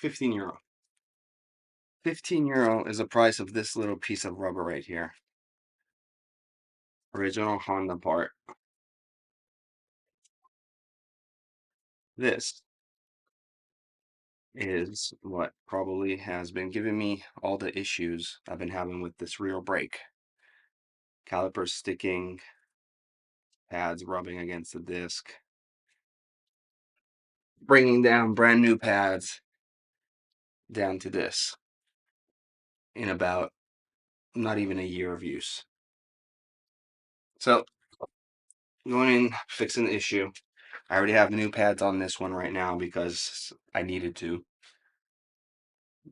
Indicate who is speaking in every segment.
Speaker 1: €15. €15 is the price of this little piece of rubber right here. Original Honda part. This is what probably has been giving me all the issues I've been having with this rear brake. Calipers sticking, pads rubbing against the disc, bringing down brand new pads down to this in about not even a year of use. So going in, fixing the issue. I already have new pads on this one right now because I needed to.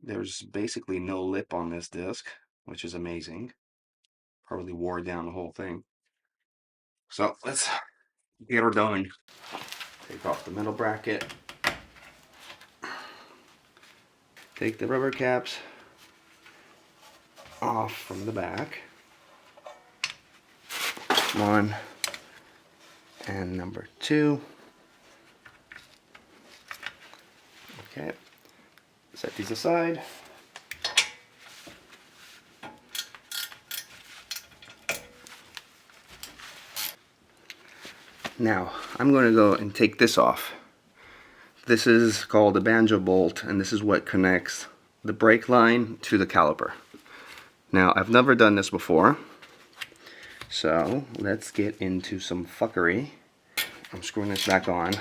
Speaker 1: There's basically no lip on this disc, which is amazing. Probably wore down the whole thing. So let's get her done. Take off the metal bracket. Take the rubber caps off from the back. One and number two. Okay, set these aside. Now, I'm going to go and take this off. This is called a banjo bolt, and this is what connects the brake line to the caliper. Now, I've never done this before, so let's get into some fuckery. I'm screwing this back on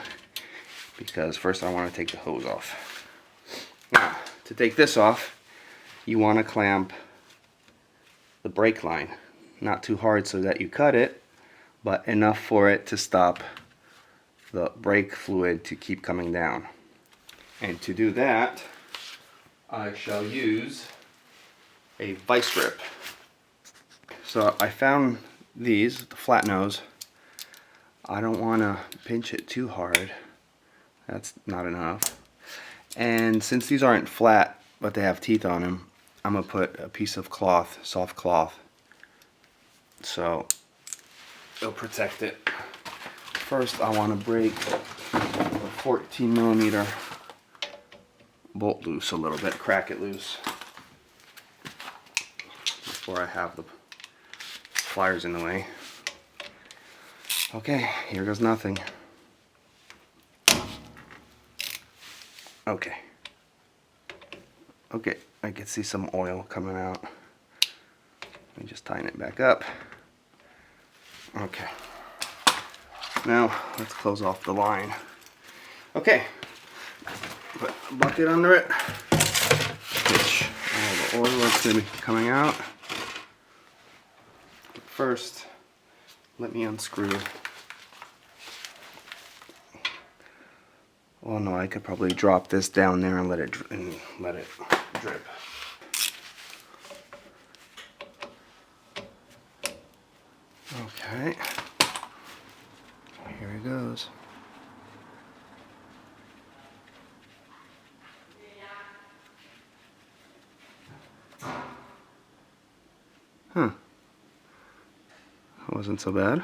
Speaker 1: because first I want to take the hose off. Now, to take this off, you want to clamp the brake line. Not too hard so that you cut it, but enough for it to stop the brake fluid to keep coming down. And to do that, I shall use a vice grip. So I found these, the flat nose. I don't want to pinch it too hard. That's not enough. And since these aren't flat, but they have teeth on them, I'm going to put a piece of cloth, soft cloth, so it'll protect it. First, I want to break the 14mm bolt loose a little bit, crack it loose before I have the pliers in the way. Okay, here goes nothing. Okay, I can see some oil coming out. Let me just tighten it back up. Okay, now let's close off the line. Okay, put a bucket under it, which all the oil is going to be coming out. But first, let me unscrew. Well, no, I could probably drop this down there and let it drip. Okay, here it goes. Huh. That wasn't so bad.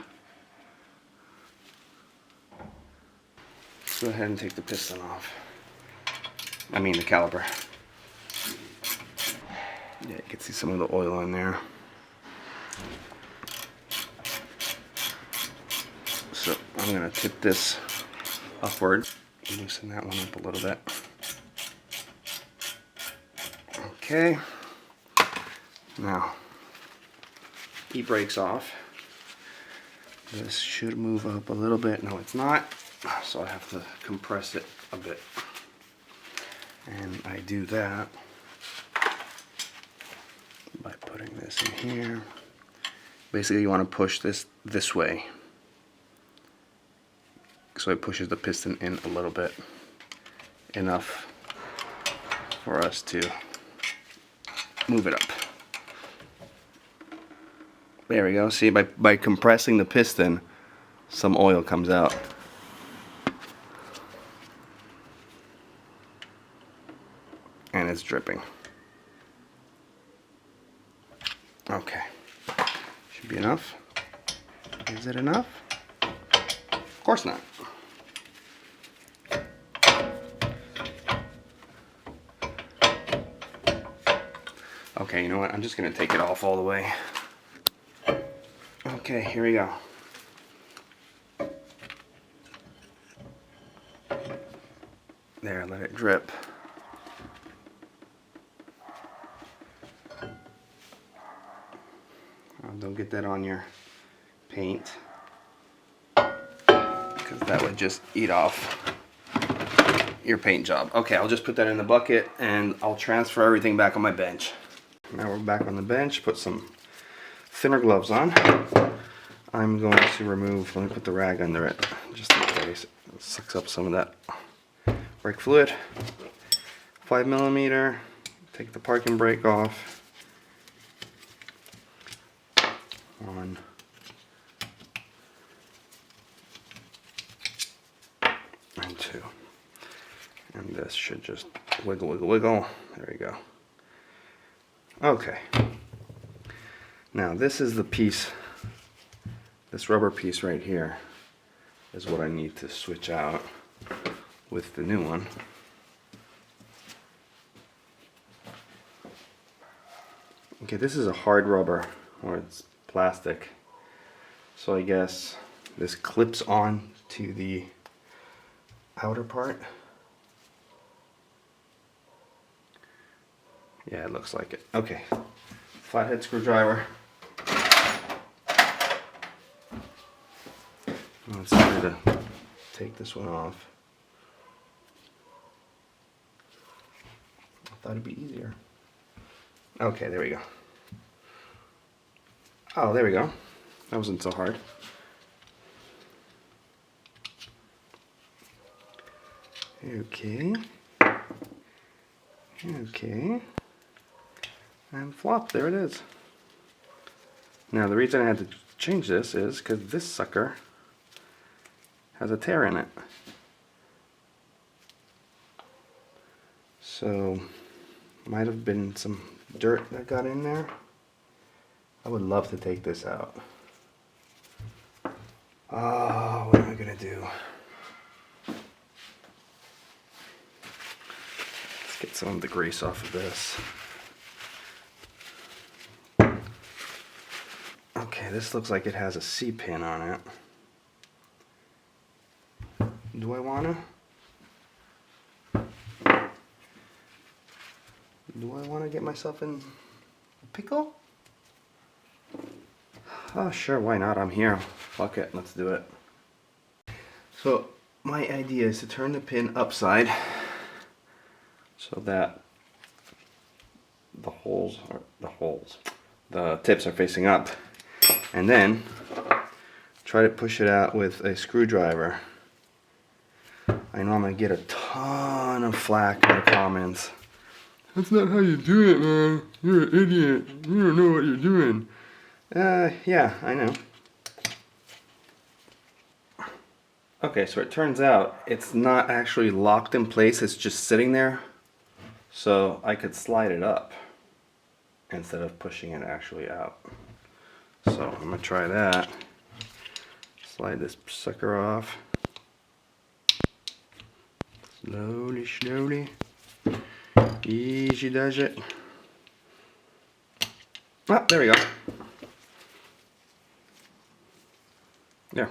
Speaker 1: Let's go ahead and take the piston off. I mean the caliper. Yeah, you can see some of the oil in there. So I'm going to tip this upward. Loosen that one up a little bit. Okay. Now, e-brake's off. This should move up a little bit. No, it's not. So I have to compress it a bit. And I do that by putting this in here. Basically, you want to push this way. So it pushes the piston in a little bit. Enough for us to move it up. There we go. See, by compressing the piston, some oil comes out. And it's dripping. Okay. Should be enough. Is it enough? Of course not. Okay, you know what? I'm just gonna take it off all the way. Okay, here we go. There, let it drip. Don't get that on your paint, because that would just eat off your paint job. Okay, I'll just put that in the bucket and I'll transfer everything back on my bench. Now we're back on the bench, put some thinner gloves on. I'm going to remove, let me put the rag under it, just in case it sucks up some of that brake fluid. 5mm, take the parking brake off. 1, and 2. And this should just wiggle, wiggle, wiggle. There we go. Okay. Now this is the piece, this rubber piece right here is what I need to switch out with the new one. Okay, this is a hard rubber, or it's plastic. So I guess this clips on to the outer part. Yeah, it looks like it. Okay, flathead screwdriver. Let's try to take this one off. I thought it'd be easier. Okay, there we go. Oh, there we go. That wasn't so hard. Okay. Okay. And flop, there it is. Now the reason I had to change this is because this sucker has a tear in it. So, might have been some dirt that got in there. I would love to take this out. Oh, what am I gonna do? Let's get some of the grease off of this. Okay, this looks like it has a C-pin on it. Do I wanna? Do I wanna get myself in a pickle? Oh, sure, why not? I'm here. Fuck it, let's do it. So, my idea is to turn the pin upside so that the tips are facing up, and then try to push it out with a screwdriver. I know I'm gonna get a ton of flack in the comments. That's not how you do it, man. You're an idiot. You don't know what you're doing. Yeah, I know. Okay, so it turns out it's not actually locked in place, it's just sitting there. So I could slide it up instead of pushing it actually out. So I'm gonna try that. Slide this sucker off. Slowly, slowly. Easy does it. Ah, there we go. Yeah.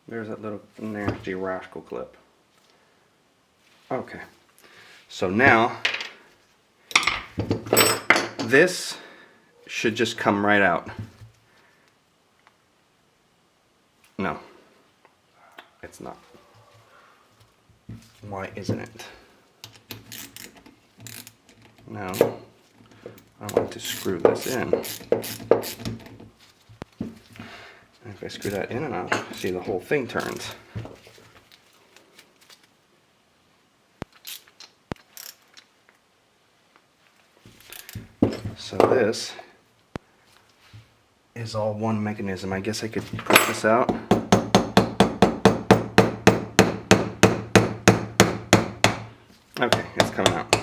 Speaker 1: There's that little nasty rascal clip. Okay. So now, this should just come right out. No. It's not. Why isn't it? Now, I want to screw this in. And if I screw that in and out, see the whole thing turns. So this is all one mechanism. I guess I could push this out. Okay, it's coming out.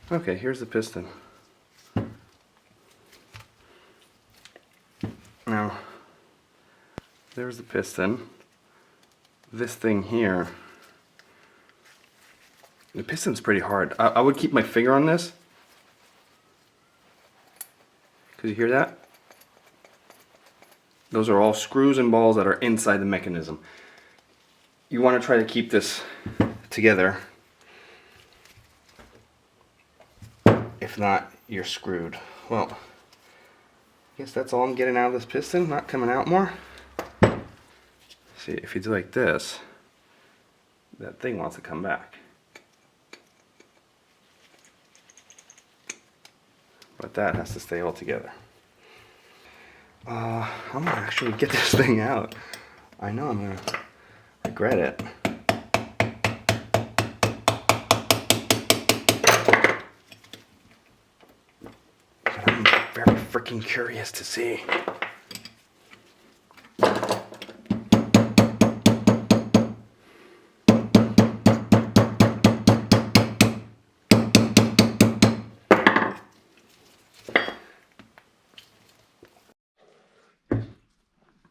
Speaker 1: Okay, here's the piston. Now, there's the piston. This thing here The piston's pretty hard. I would keep my finger on this. Could you hear that? Those are all screws and balls that are inside the mechanism. You want to try to keep this together. If not, you're screwed. Well, I guess that's all I'm getting out of this piston, not coming out more. See, if you do like this, that thing wants to come back. But that has to stay all together. I'm gonna actually get this thing out. I know I'm gonna regret it. But I'm very freaking curious to see.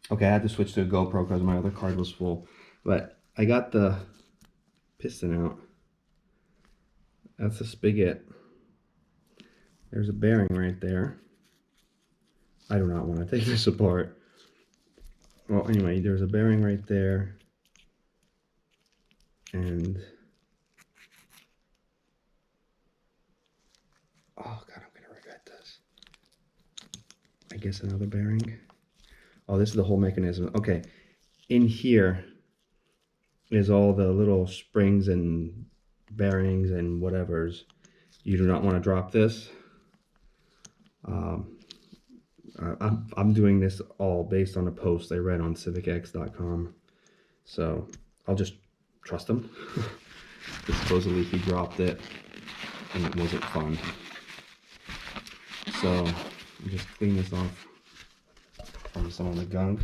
Speaker 1: Okay, I had to switch to a GoPro because my other card was full. But I got the piston out. That's the spigot. There's a bearing right there. I do not want to take this apart. Well, anyway, there's a bearing right there. And... oh God, I'm going to regret this. I guess another bearing. Oh, this is the whole mechanism. Okay, in here is all the little springs and bearings and whatevers. You do not want to drop this. I'm doing this all based on a post I read on civicx.com. So I'll just trust him. Supposedly he dropped it and it wasn't fun. So I'll just clean this off from some of the gunk.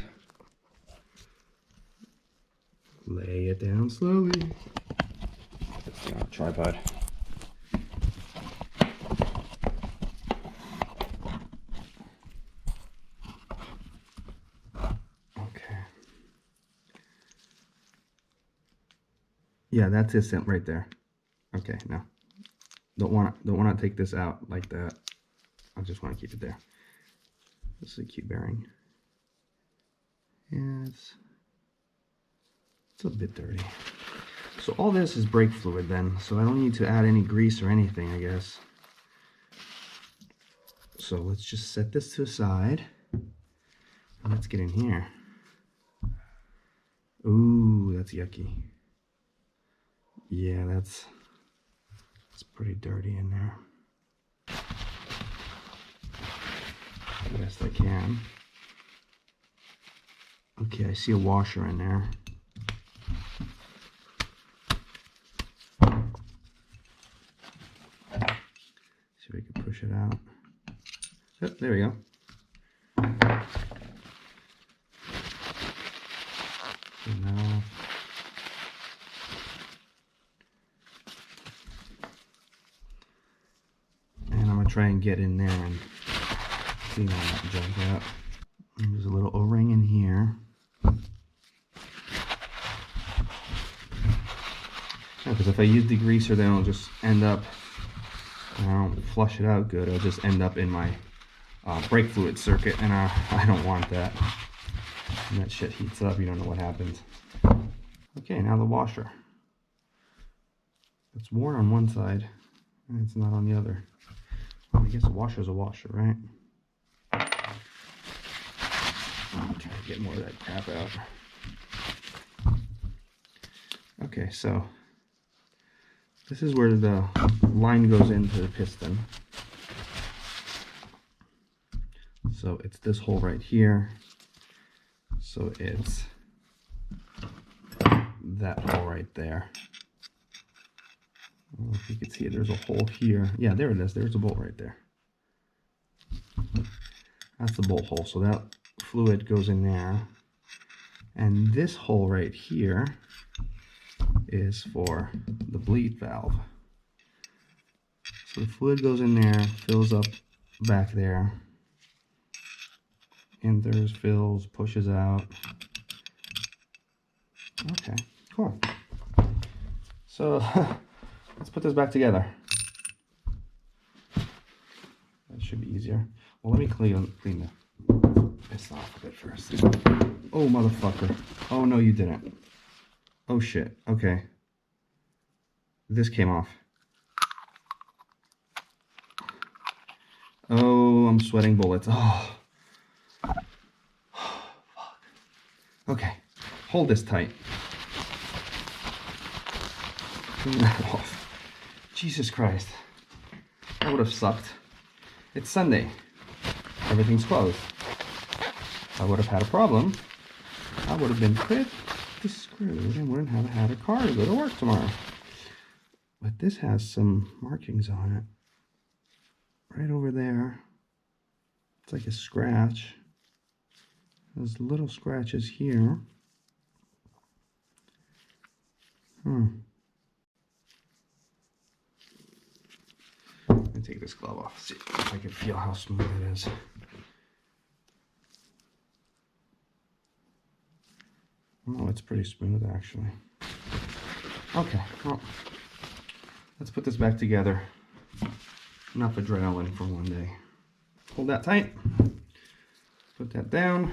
Speaker 1: Lay it down slowly. It's not a tripod. Okay. Yeah, that's it right there. Okay, no. Don't want to take this out like that. I just want to keep it there. This is a cute bearing. Yeah, it's a bit dirty. So all this is brake fluid then, so I don't need to add any grease or anything, I guess. So let's just set this to the side. And let's get in here. Ooh, that's yucky. Yeah, it's pretty dirty in there. Best I can. Okay, I see a washer in there. See if we can push it out. Oh, there we go. Turn that off. And I'm gonna try and get in there and clean all that junk out. And there's a little O-ring in here. Because if I use degreaser, then it'll just end up, and I don't flush it out good, it'll just end up in my brake fluid circuit, and I don't want that. When that shit heats up, you don't know what happens. Okay, now the washer. It's worn on one side, and it's not on the other. Well, I guess a washer's a washer, right? I'll try to get more of that crap out. Okay, so this is where the line goes into the piston. So it's this hole right here. So it's that hole right there. I don't know if you can see it, there's a hole here. Yeah, there it is, there's a bolt right there. That's the bolt hole, so that fluid goes in there. And this hole right here is for the bleed valve. So the fluid goes in there, fills up back there, enters, fills, pushes out. Okay, cool. So let's put this back together. That should be easier. Well, let me clean this off a bit first. Oh, motherfucker. Oh, no, you didn't. Oh, shit. Okay. This came off. Oh, I'm sweating bullets. Oh. Fuck. Okay. Hold this tight. Clean that off. Jesus Christ. That would have sucked. It's Sunday. Everything's closed. If I would have had a problem, I would have been pretty screwed and wouldn't have had a car to go to work tomorrow. But this has some markings on it. Right over there. It's like a scratch. There's little scratches here. Let me take this glove off, see if I can feel how smooth it is. Oh, it's pretty smooth actually. Okay, well, let's put this back together. Enough adrenaline for one day. Hold that tight. Put that down.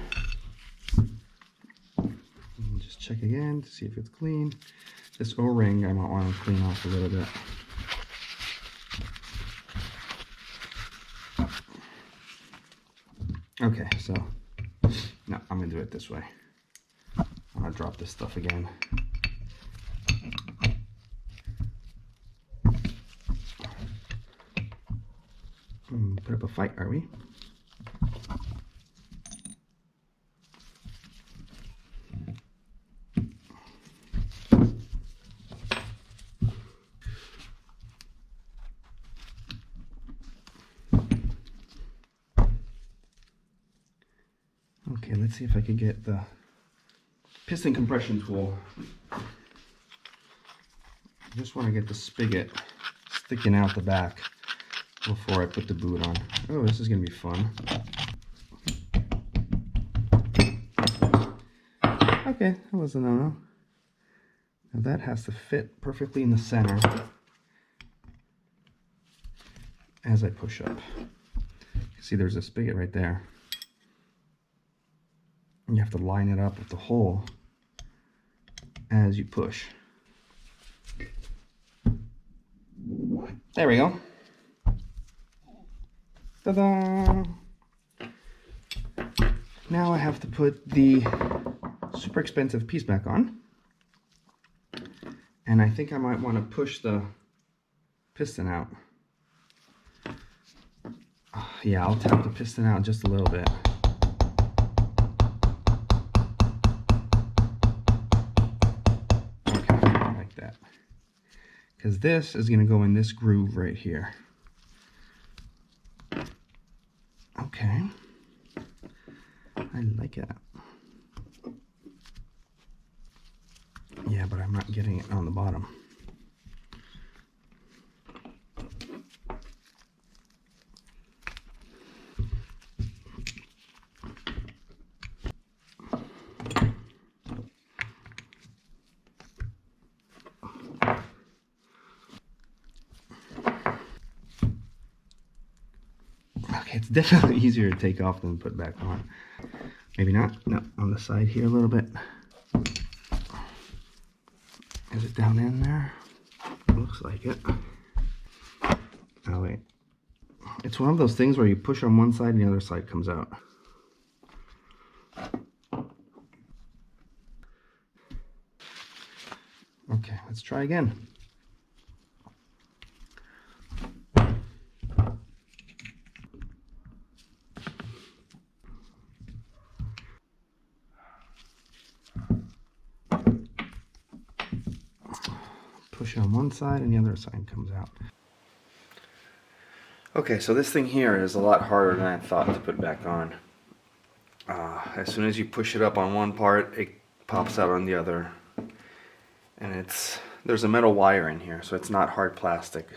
Speaker 1: And just check again to see if it's clean. This O-ring I might want to clean off a little bit. Okay, so no, I'm gonna do it this way. I'm gonna drop this stuff again. Put up a fight, are we? Okay, let's see if I can get the piston compression tool. I just want to get the spigot sticking out the back before I put the boot on. Oh, this is going to be fun. Okay, that was a no-no. Now that has to fit perfectly in the center as I push up. See, there's a spigot right there. You have to line it up with the hole as you push. There we go. Ta-da! Now I have to put the super expensive piece back on. And I think I might want to push the piston out. Yeah, I'll tap the piston out just a little bit. Because this is going to go in this groove right here. Okay. I like it. Yeah, but I'm not getting it on the bottom. It's definitely easier to take off than put back on. Maybe not. No, on the side here a little bit. Is it down in there? Looks like it. Oh wait. It's one of those things where you push on one side and the other side comes out. Okay, let's try again. Push on one side and the other side comes out. Okay, so this thing here is a lot harder than I thought to put back on. As soon as you push it up on one part, it pops out on the other. And there's a metal wire in here, so it's not hard plastic.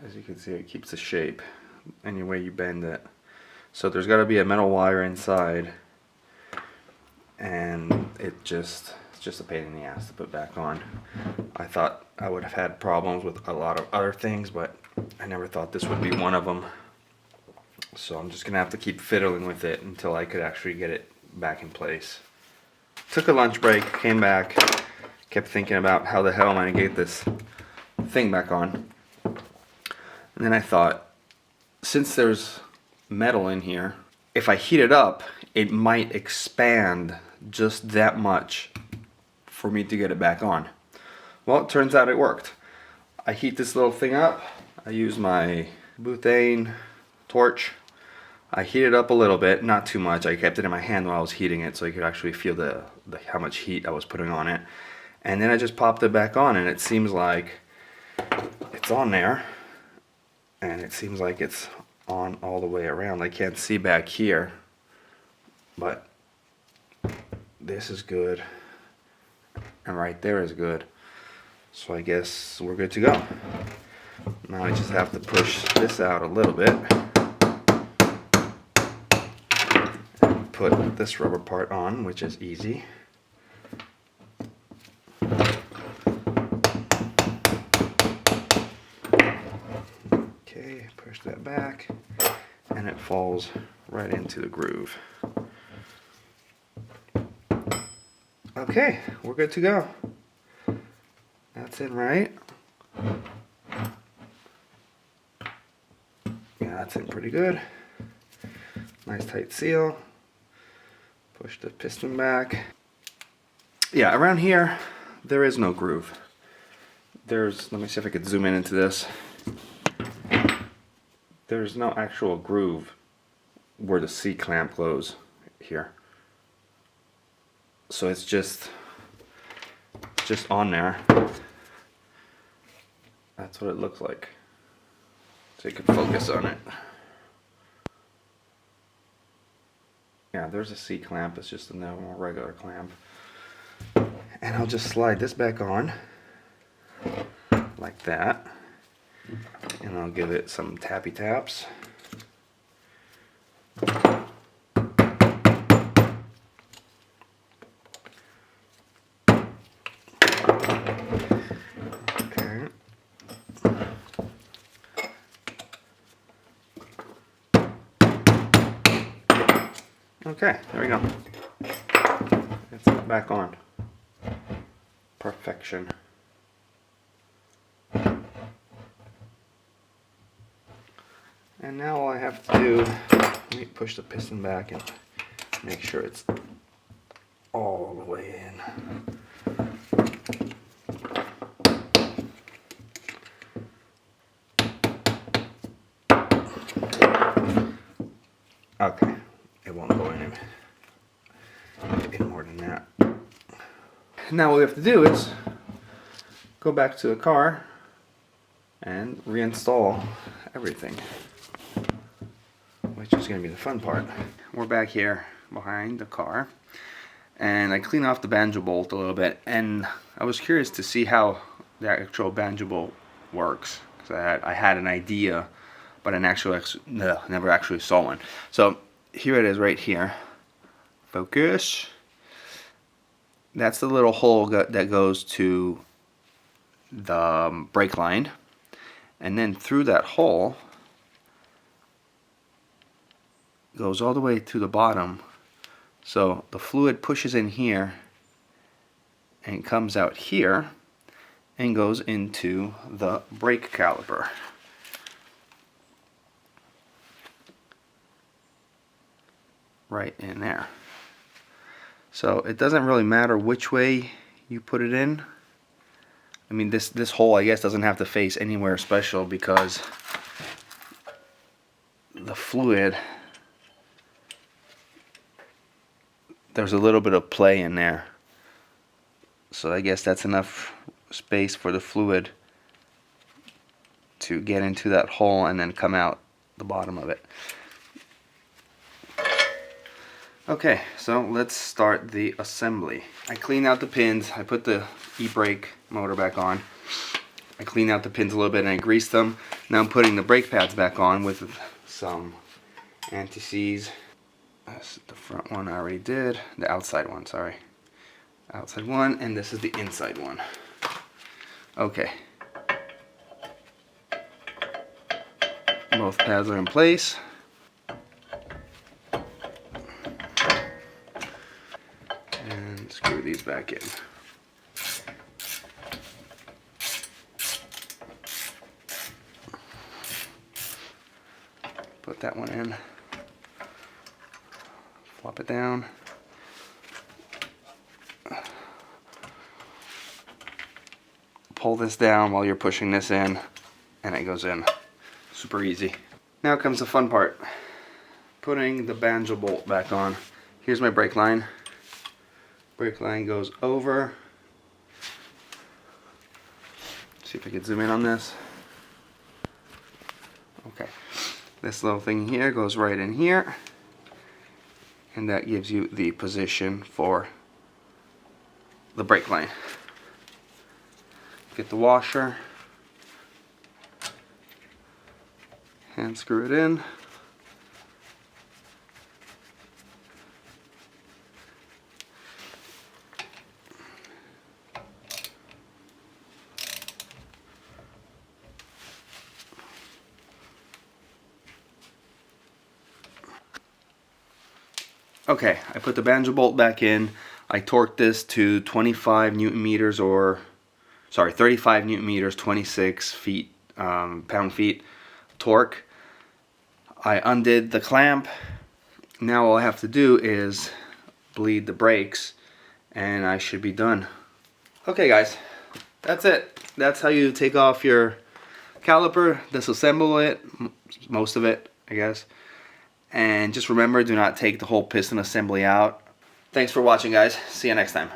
Speaker 1: As you can see, it keeps the shape any way you bend it. So there's got to be a metal wire inside, and it's just just a pain in the ass to put back on. I thought I would have had problems with a lot of other things, but I never thought this would be one of them. So I'm just gonna have to keep fiddling with it until I could actually get it back in place. Took a lunch break, came back, kept thinking about how the hell am I gonna get this thing back on. And then I thought, since there's metal in here, if I heat it up, it might expand just that much for me to get it back on. Well, it turns out it worked. I heat this little thing up. I use my butane torch. I heat it up a little bit, not too much. I kept it in my hand while I was heating it so I could actually feel how much heat I was putting on it. And then I just popped it back on, and it seems like it's on there. And it seems like it's on all the way around. I can't see back here, but this is good. And right there is good. So I guess we're good to go. Now I just have to push this out a little bit. Put this rubber part on, which is easy. Okay, push that back, and it falls right into the groove. Okay, we're good to go. That's in right. Yeah, that's in pretty good. Nice tight seal. Push the piston back. Yeah, around here, there is no groove. Let me see if I could zoom in into this. There's no actual groove where the C-clamp goes here. So it's just on there. That's what it looks like. So you can focus on it. Yeah, there's a C-clamp. It's just a normal regular clamp. And I'll just slide this back on like that. And I'll give it some tappy taps. Okay. Okay, there we go. It's back on. Perfection. And now all I have to do, let me push the piston back and make sure it's all the way in. Okay, it won't go in more than that. Now what we have to do is go back to the car and reinstall everything, which is going to be the fun part. We're back here behind the car, and I clean off the banjo bolt a little bit, and I was curious to see how the actual banjo bolt works, because I had an idea, but I never actually saw one. So here it is right here. Focus. That's the little hole that goes to the brake line, and then through that hole goes all the way to the bottom. So the fluid pushes in here and comes out here and goes into the brake caliper. Right in there. So it doesn't really matter which way you put it in. I mean, this hole, I guess, doesn't have to face anywhere special because the fluid, there's a little bit of play in there. So I guess that's enough space for the fluid to get into that hole and then come out the bottom of it. Okay, so let's start the assembly. I clean out the pins. I put the e-brake motor back on. I clean out the pins a little bit and I grease them. Now I'm putting the brake pads back on with some anti-seize. That's the front one I already did. The outside one, sorry. Outside one, and this is the inside one. Okay. Both pads are in place. And screw these back in. Put that one in. Flop it down. Pull this down while you're pushing this in, and it goes in. Super easy. Now comes the fun part. Putting the banjo bolt back on. Here's my brake line. Brake line goes over. See if I can zoom in on this. Okay. This little thing here goes right in here. And that gives you the position for the brake line. Get the washer. Hand screw it in. Okay, I put the banjo bolt back in. I torqued this to 25 Newton meters, or sorry, 35 Newton meters, 26 feet, pound-feet torque. I undid the clamp. Now all I have to do is bleed the brakes, and I should be done. Okay, guys, that's it. That's how you take off your caliper, disassemble it, most of it, I guess. And just remember, do not take the whole piston assembly out. Thanks for watching, guys. See you next time.